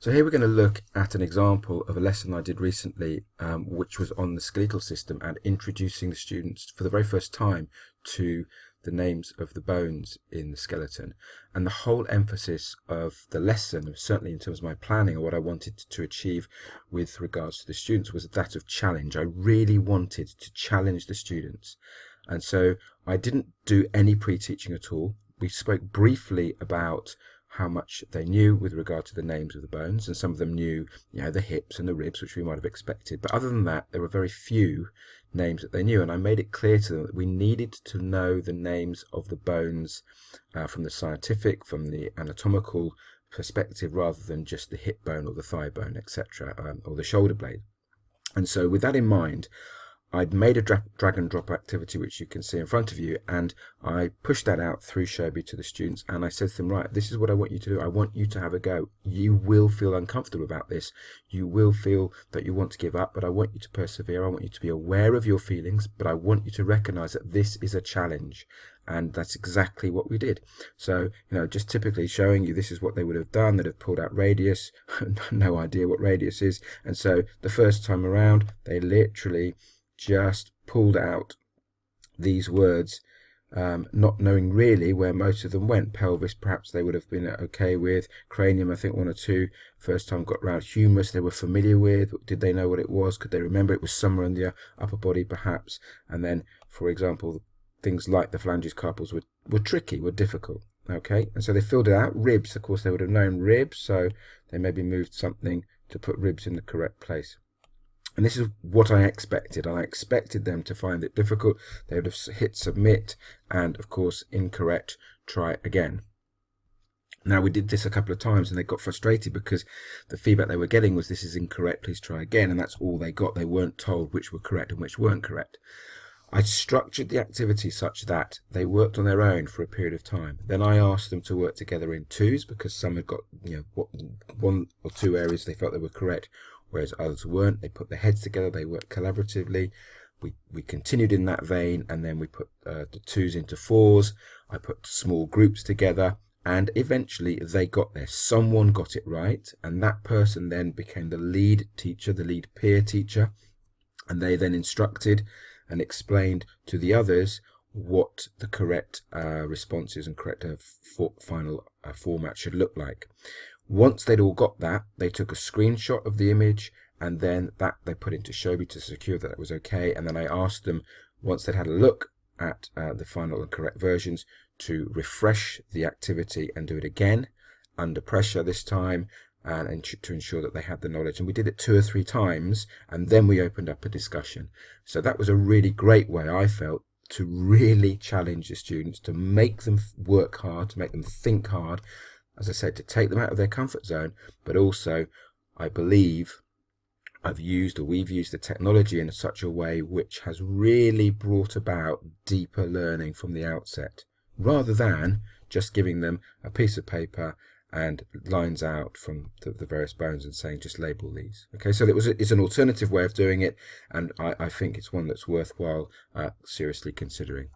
So here we're going to look at an example of a lesson I did recently, which was on the skeletal system and introducing the students for the very first time to the names of the bones in the skeleton. And the whole emphasis of the lesson, certainly in terms of my planning or what I wanted to achieve with regards to the students, was that of challenge. I really wanted to challenge the students. And so I didn't do any pre-teaching at all. We spoke briefly about how much they knew with regard to the names of the bones, and some of them knew, the hips and the ribs, which we might have expected. But other than that, there were very few names that they knew, and I made it clear to them that we needed to know the names of the bones from the scientific, from the anatomical perspective, rather than just the hip bone or the thigh bone, etc., or the shoulder blade. And so with that in mind, I'd made a drag and drop activity, which you can see in front of you, and I pushed that out through Shobi to the students, and I said to them, right, this is what I want you to do. I want you to have a go. You will feel uncomfortable about this. You will feel that you want to give up, but I want you to persevere. I want you to be aware of your feelings, but I want you to recognize that this is a challenge. And that's exactly what we did. So, just typically showing you this is what they would have done. They'd have pulled out radius, no idea what radius is. And so the first time around, they literally just pulled out these words, not knowing really where most of them went. Pelvis, perhaps they would have been okay with. Cranium, I think one or two. First time got round. Humerus, they were familiar with. Did they know what it was? Could they remember it was somewhere in the upper body, perhaps? And then, for example, things like the phalanges carpals were tricky, were difficult. Okay, and so they filled it out. Ribs, of course, they would have known ribs, so they maybe moved something to put ribs in the correct place. And this is what I expected. I expected them to find it difficult. They would have hit submit and, of course, incorrect, try again. Now, we did this a couple of times and they got frustrated because the feedback they were getting was, this is incorrect, please try again. And that's all they got. They weren't told which were correct and which weren't correct. I structured the activity such that they worked on their own for a period of time. Then I asked them to work together in twos because some had got one or two areas they felt they were correct, whereas others weren't. They put their heads together, they worked collaboratively. We continued in that vein, and then we put the twos into fours. I put small groups together, and eventually they got there. Someone got it right, and that person then became the lead teacher, the lead peer teacher, and they then instructed and explained to the others what the correct responses and correct final format should look like. Once they'd all got that, they took a screenshot of the image, and then that they put into Shobi to secure that it was okay. And then I asked them, once they'd had a look at the final and correct versions, to refresh the activity and do it again under pressure this time, and to ensure that they had the knowledge. And we did it 2 or 3 times, and then we opened up a discussion. So that was a really great way, I felt, to really challenge the students, to make them work hard, to make them think hard, as I said, to take them out of their comfort zone. But also, I believe we've used the technology in such a way which has really brought about deeper learning from the outset, rather than just giving them a piece of paper and lines out from the various bones and saying, just label these. Okay, so it's an alternative way of doing it, and I think it's one that's worthwhile seriously considering.